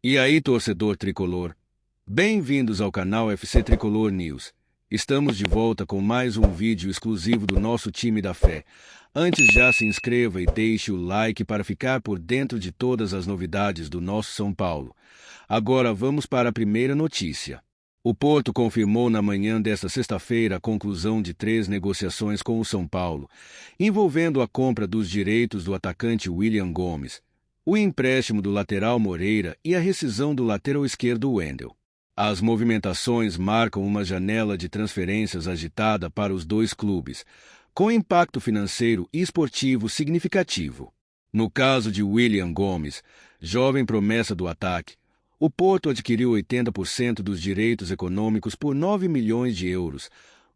E aí, torcedor tricolor? Bem-vindos ao canal FC Tricolor News. Estamos de volta com mais um vídeo exclusivo do nosso time da fé. Antes, já se inscreva e deixe o like para ficar por dentro de todas as novidades do nosso São Paulo. Agora vamos para a primeira notícia. O Porto confirmou na manhã desta sexta-feira a conclusão de 3 negociações com o São Paulo, envolvendo a compra dos direitos do atacante William Gomes, o empréstimo do lateral Moreira e a rescisão do lateral esquerdo Wendel. As movimentações marcam uma janela de transferências agitada para os dois clubes, com impacto financeiro e esportivo significativo. No caso de William Gomes, jovem promessa do ataque, o Porto adquiriu 80% dos direitos econômicos por 9 milhões de euros,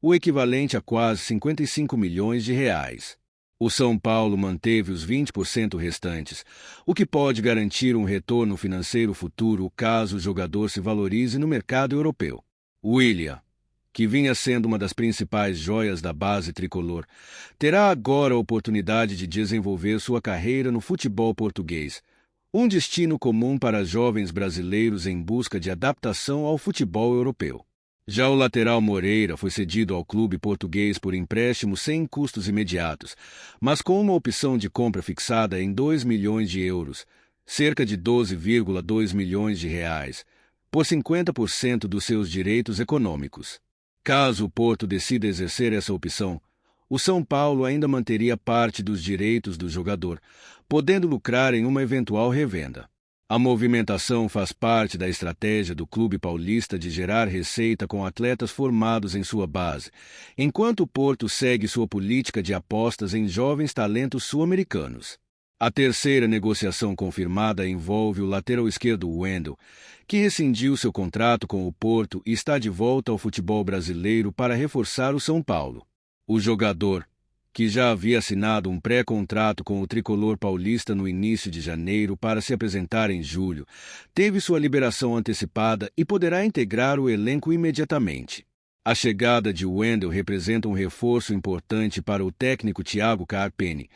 o equivalente a quase 55 milhões de reais. O São Paulo manteve os 20% restantes, o que pode garantir um retorno financeiro futuro caso o jogador se valorize no mercado europeu. William, que vinha sendo uma das principais joias da base tricolor, terá agora a oportunidade de desenvolver sua carreira no futebol português, um destino comum para jovens brasileiros em busca de adaptação ao futebol europeu. Já o lateral Moreira foi cedido ao clube português por empréstimo sem custos imediatos, mas com uma opção de compra fixada em 2 milhões de euros, cerca de 12,2 milhões de reais, por 50% dos seus direitos econômicos. Caso o Porto decida exercer essa opção, o São Paulo ainda manteria parte dos direitos do jogador, podendo lucrar em uma eventual revenda. A movimentação faz parte da estratégia do clube paulista de gerar receita com atletas formados em sua base, enquanto o Porto segue sua política de apostas em jovens talentos sul-americanos. A terceira negociação confirmada envolve o lateral esquerdo Wendel, que rescindiu seu contrato com o Porto e está de volta ao futebol brasileiro para reforçar o São Paulo. O jogador, que já havia assinado um pré-contrato com o tricolor paulista no início de janeiro para se apresentar em julho, teve sua liberação antecipada e poderá integrar o elenco imediatamente. A chegada de Wendel representa um reforço importante para o técnico Thiago Carpini,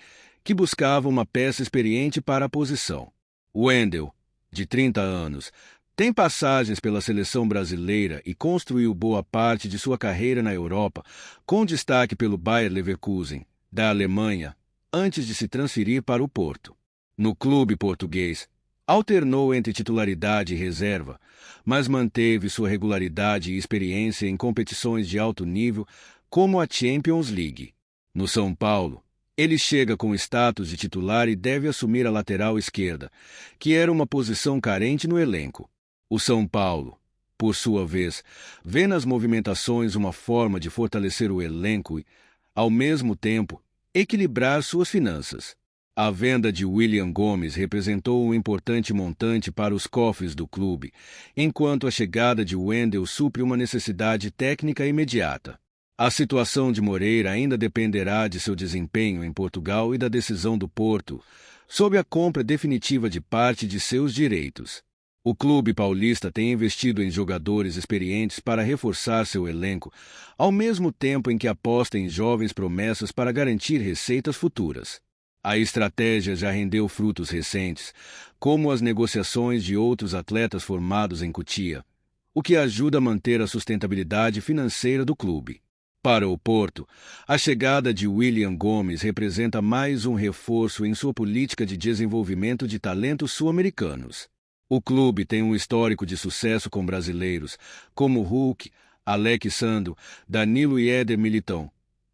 que buscava uma peça experiente para a posição. Wendel, de 30 anos, tem passagens pela seleção brasileira e construiu boa parte de sua carreira na Europa, com destaque pelo Bayer Leverkusen, da Alemanha, antes de se transferir para o Porto. No clube português, alternou entre titularidade e reserva, mas manteve sua regularidade e experiência em competições de alto nível, como a Champions League. No São Paulo, ele chega com status de titular e deve assumir a lateral esquerda, que era uma posição carente no elenco. O São Paulo, por sua vez, vê nas movimentações uma forma de fortalecer o elenco e, ao mesmo tempo, equilibrar suas finanças. A venda de William Gomes representou um importante montante para os cofres do clube, enquanto a chegada de Wendel supre uma necessidade técnica imediata. A situação de Moreira ainda dependerá de seu desempenho em Portugal e da decisão do Porto sobre a compra definitiva de parte de seus direitos. O clube paulista tem investido em jogadores experientes para reforçar seu elenco, ao mesmo tempo em que aposta em jovens promessas para garantir receitas futuras. A estratégia já rendeu frutos recentes, como as negociações de outros atletas formados em Cotia, o que ajuda a manter a sustentabilidade financeira do clube. Para o Porto, a chegada de William Gomes representa mais um reforço em sua política de desenvolvimento de talentos sul-americanos. O clube tem um histórico de sucesso com brasileiros, como Hulk, Alex Sandro, Danilo e Éder Militão,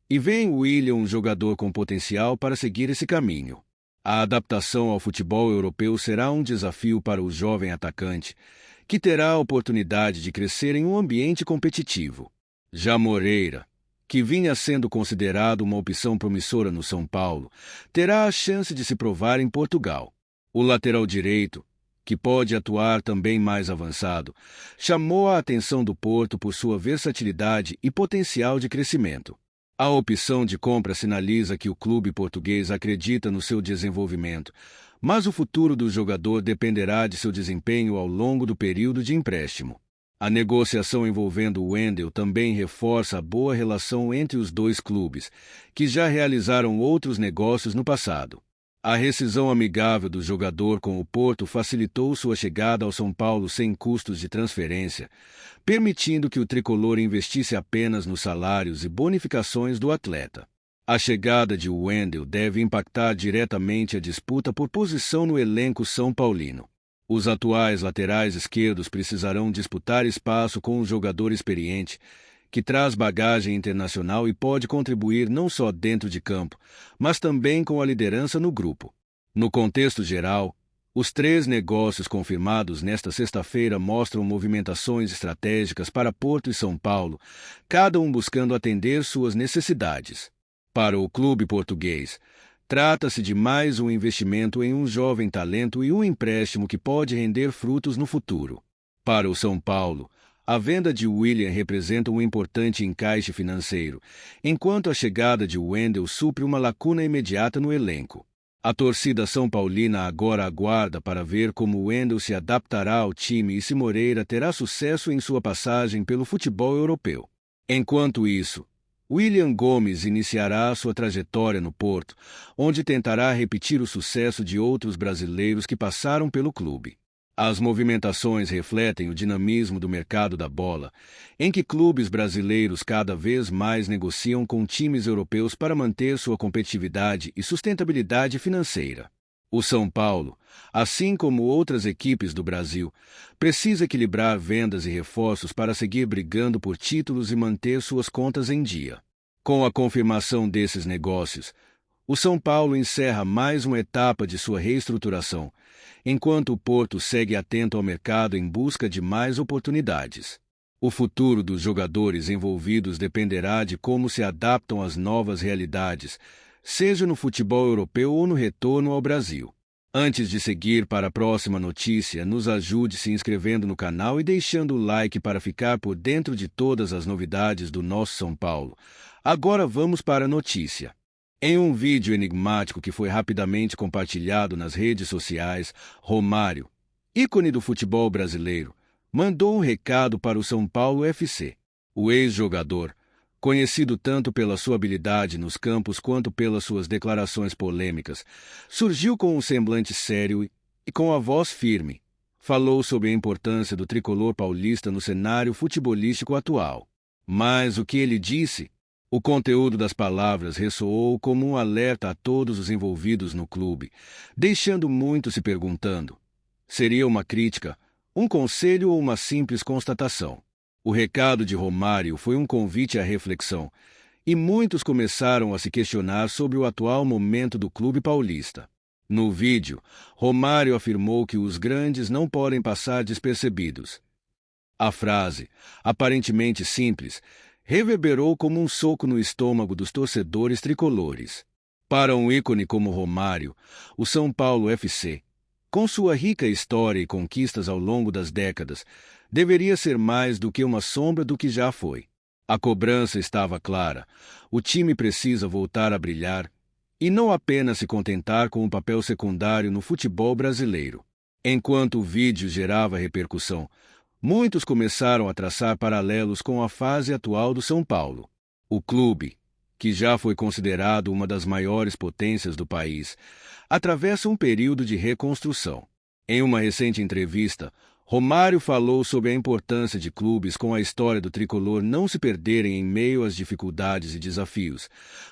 e vê em William um jogador com potencial para seguir esse caminho. A adaptação ao futebol europeu será um desafio para o jovem atacante, que terá a oportunidade de crescer em um ambiente competitivo. Já Moreira, que vinha sendo considerado uma opção promissora no São Paulo, terá a chance de se provar em Portugal. O lateral direito, que pode atuar também mais avançado, chamou a atenção do Porto por sua versatilidade e potencial de crescimento. A opção de compra sinaliza que o clube português acredita no seu desenvolvimento, mas o futuro do jogador dependerá de seu desempenho ao longo do período de empréstimo. A negociação envolvendo Wendel também reforça a boa relação entre os dois clubes, que já realizaram outros negócios no passado. A rescisão amigável do jogador com o Porto facilitou sua chegada ao São Paulo sem custos de transferência, permitindo que o tricolor investisse apenas nos salários e bonificações do atleta. A chegada de Wendel deve impactar diretamente a disputa por posição no elenco são paulino. Os atuais laterais esquerdos precisarão disputar espaço com um jogador experiente, que traz bagagem internacional e pode contribuir não só dentro de campo, mas também com a liderança no grupo. No contexto geral, os 3 negócios confirmados nesta sexta-feira mostram movimentações estratégicas para Porto e São Paulo, cada um buscando atender suas necessidades. Para o clube português, trata-se de mais um investimento em um jovem talento e um empréstimo que pode render frutos no futuro. Para o São Paulo, a venda de Willian representa um importante encaixe financeiro, enquanto a chegada de Wendel supre uma lacuna imediata no elenco. A torcida são paulina agora aguarda para ver como Wendel se adaptará ao time e se Moreira terá sucesso em sua passagem pelo futebol europeu. Enquanto isso, Willian Gomes iniciará sua trajetória no Porto, onde tentará repetir o sucesso de outros brasileiros que passaram pelo clube. As movimentações refletem o dinamismo do mercado da bola, em que clubes brasileiros cada vez mais negociam com times europeus para manter sua competitividade e sustentabilidade financeira. O São Paulo, assim como outras equipes do Brasil, precisa equilibrar vendas e reforços para seguir brigando por títulos e manter suas contas em dia. Com a confirmação desses negócios, o São Paulo encerra mais uma etapa de sua reestruturação, enquanto o Porto segue atento ao mercado em busca de mais oportunidades. O futuro dos jogadores envolvidos dependerá de como se adaptam às novas realidades, seja no futebol europeu ou no retorno ao Brasil. Antes de seguir para a próxima notícia, nos ajude se inscrevendo no canal e deixando o like para ficar por dentro de todas as novidades do nosso São Paulo. Agora vamos para a notícia. Em um vídeo enigmático que foi rapidamente compartilhado nas redes sociais, Romário, ícone do futebol brasileiro, mandou um recado para o São Paulo FC. O ex-jogador, conhecido tanto pela sua habilidade nos campos quanto pelas suas declarações polêmicas, surgiu com um semblante sério e com a voz firme. Falou sobre a importância do tricolor paulista no cenário futebolístico atual. Mas o que ele disse? O conteúdo das palavras ressoou como um alerta a todos os envolvidos no clube, deixando muitos se perguntando: seria uma crítica, um conselho ou uma simples constatação? O recado de Romário foi um convite à reflexão, e muitos começaram a se questionar sobre o atual momento do clube paulista. No vídeo, Romário afirmou que os grandes não podem passar despercebidos. A frase, aparentemente simples, reverberou como um soco no estômago dos torcedores tricolores. Para um ícone como Romário, o São Paulo FC, com sua rica história e conquistas ao longo das décadas, deveria ser mais do que uma sombra do que já foi. A cobrança estava clara. O time precisa voltar a brilhar e não apenas se contentar com um papel secundário no futebol brasileiro. Enquanto o vídeo gerava repercussão, muitos começaram a traçar paralelos com a fase atual do São Paulo. O clube, que já foi considerado uma das maiores potências do país, atravessa um período de reconstrução. Em uma recente entrevista, Romário falou sobre a importância de clubes com a história do tricolor não se perderem em meio às dificuldades e desafios,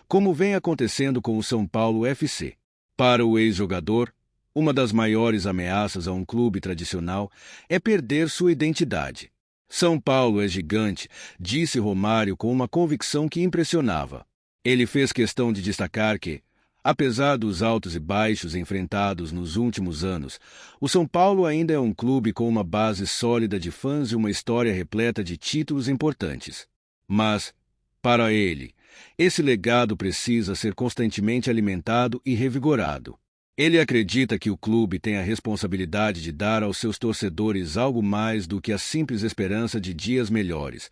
como vem acontecendo com o São Paulo FC. Para o ex-jogador, uma das maiores ameaças a um clube tradicional é perder sua identidade. São Paulo é gigante, disse Romário com uma convicção que impressionava. Ele fez questão de destacar que, apesar dos altos e baixos enfrentados nos últimos anos, o São Paulo ainda é um clube com uma base sólida de fãs e uma história repleta de títulos importantes. Mas, para ele, esse legado precisa ser constantemente alimentado e revigorado. Ele acredita que o clube tem a responsabilidade de dar aos seus torcedores algo mais do que a simples esperança de dias melhores.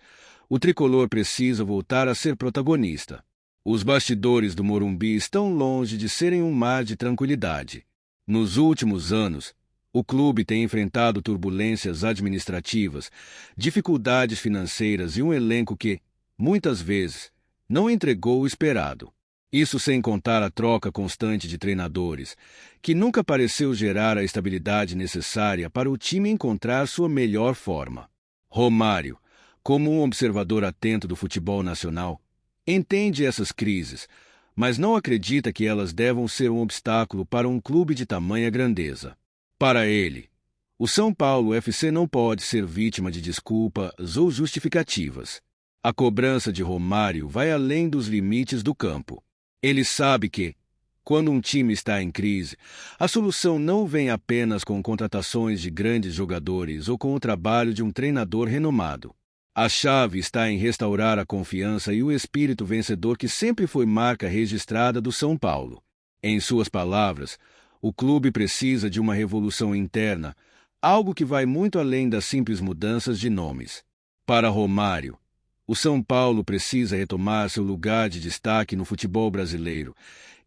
O tricolor precisa voltar a ser protagonista. Os bastidores do Morumbi estão longe de serem um mar de tranquilidade. Nos últimos anos, o clube tem enfrentado turbulências administrativas, dificuldades financeiras e um elenco que, muitas vezes, não entregou o esperado. Isso sem contar a troca constante de treinadores, que nunca pareceu gerar a estabilidade necessária para o time encontrar sua melhor forma. Romário, como um observador atento do futebol nacional, entende essas crises, mas não acredita que elas devam ser um obstáculo para um clube de tamanha grandeza. Para ele, o São Paulo FC não pode ser vítima de desculpas ou justificativas. A cobrança de Romário vai além dos limites do campo. Ele sabe que, quando um time está em crise, a solução não vem apenas com contratações de grandes jogadores ou com o trabalho de um treinador renomado. A chave está em restaurar a confiança e o espírito vencedor que sempre foi marca registrada do São Paulo. Em suas palavras, o clube precisa de uma revolução interna, algo que vai muito além das simples mudanças de nomes. Para Romário, o São Paulo precisa retomar seu lugar de destaque no futebol brasileiro,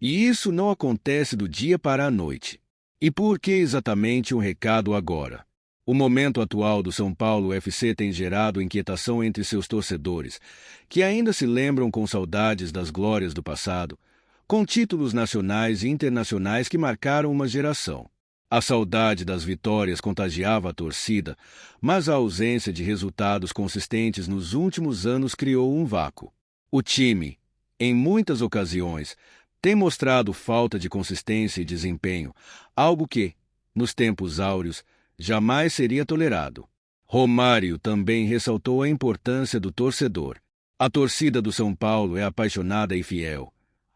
e isso não acontece do dia para a noite. E por que exatamente um recado agora? O momento atual do São Paulo FC tem gerado inquietação entre seus torcedores, que ainda se lembram com saudades das glórias do passado, com títulos nacionais e internacionais que marcaram uma geração. A saudade das vitórias contagiava a torcida, mas a ausência de resultados consistentes nos últimos anos criou um vácuo. O time, em muitas ocasiões, tem mostrado falta de consistência e desempenho, algo que, nos tempos áureos, jamais seria tolerado. Romário também ressaltou a importância do torcedor. A torcida do São Paulo é apaixonada e fiel,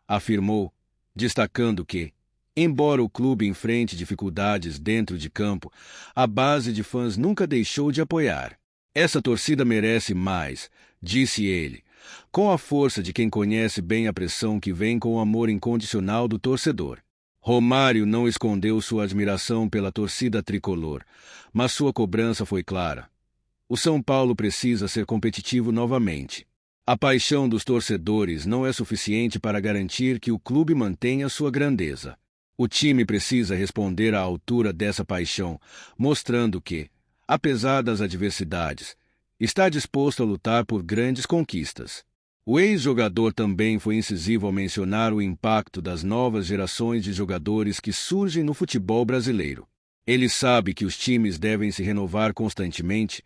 afirmou, destacando que, embora o clube enfrente dificuldades dentro de campo, a base de fãs nunca deixou de apoiar. Essa torcida merece mais, disse ele, com a força de quem conhece bem a pressão que vem com o amor incondicional do torcedor. Romário não escondeu sua admiração pela torcida tricolor, mas sua cobrança foi clara. O São Paulo precisa ser competitivo novamente. A paixão dos torcedores não é suficiente para garantir que o clube mantenha sua grandeza. O time precisa responder à altura dessa paixão, mostrando que, apesar das adversidades, está disposto a lutar por grandes conquistas. O ex-jogador também foi incisivo ao mencionar o impacto das novas gerações de jogadores que surgem no futebol brasileiro. Ele sabe que os times devem se renovar constantemente,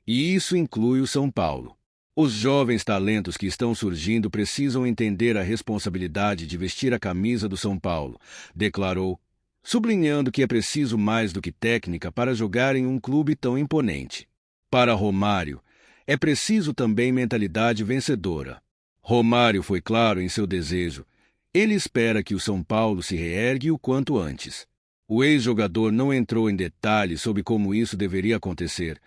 e isso inclui o São Paulo. Os jovens talentos que estão surgindo precisam entender a responsabilidade de vestir a camisa do São Paulo, declarou, sublinhando que é preciso mais do que técnica para jogar em um clube tão imponente. Para Romário, é preciso também mentalidade vencedora. Romário foi claro em seu desejo. Ele espera que o São Paulo se reergue o quanto antes. O ex-jogador não entrou em detalhes sobre como isso deveria acontecer,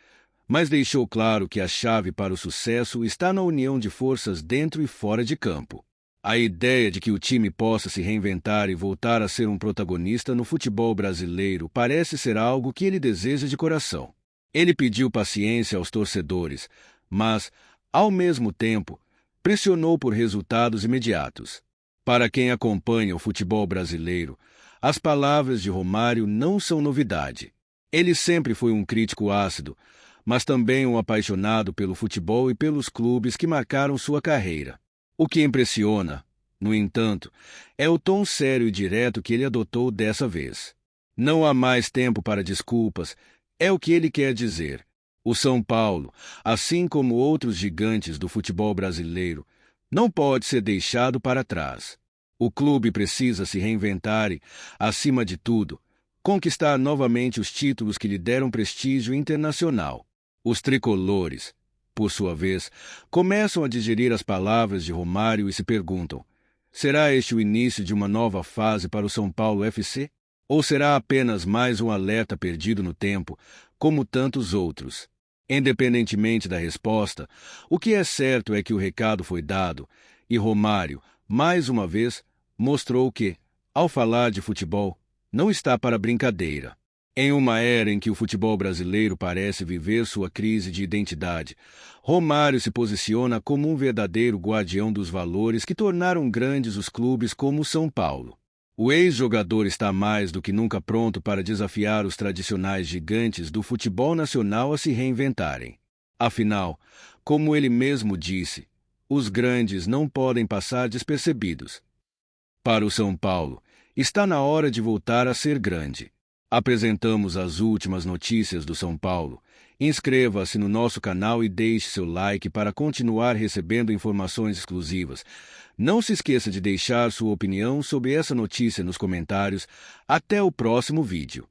mas deixou claro que a chave para o sucesso está na união de forças dentro e fora de campo. A ideia de que o time possa se reinventar e voltar a ser um protagonista no futebol brasileiro parece ser algo que ele deseja de coração. Ele pediu paciência aos torcedores, mas, ao mesmo tempo, pressionou por resultados imediatos. Para quem acompanha o futebol brasileiro, as palavras de Romário não são novidade. Ele sempre foi um crítico ácido, mas também um apaixonado pelo futebol e pelos clubes que marcaram sua carreira. O que impressiona, no entanto, é o tom sério e direto que ele adotou dessa vez. Não há mais tempo para desculpas, é o que ele quer dizer. O São Paulo, assim como outros gigantes do futebol brasileiro, não pode ser deixado para trás. O clube precisa se reinventar e, acima de tudo, conquistar novamente os títulos que lhe deram prestígio internacional. Os tricolores, por sua vez, começam a digerir as palavras de Romário e se perguntam: será este o início de uma nova fase para o São Paulo FC? Ou será apenas mais um alerta perdido no tempo, como tantos outros? Independentemente da resposta, o que é certo é que o recado foi dado, e Romário, mais uma vez, mostrou que, ao falar de futebol, não está para brincadeira. Em uma era em que o futebol brasileiro parece viver sua crise de identidade, Romário se posiciona como um verdadeiro guardião dos valores que tornaram grandes os clubes como o São Paulo. O ex-jogador está mais do que nunca pronto para desafiar os tradicionais gigantes do futebol nacional a se reinventarem. Afinal, como ele mesmo disse, os grandes não podem passar despercebidos. Para o São Paulo, está na hora de voltar a ser grande. Apresentamos as últimas notícias do São Paulo. Inscreva-se no nosso canal e deixe seu like para continuar recebendo informações exclusivas. Não se esqueça de deixar sua opinião sobre essa notícia nos comentários. Até o próximo vídeo.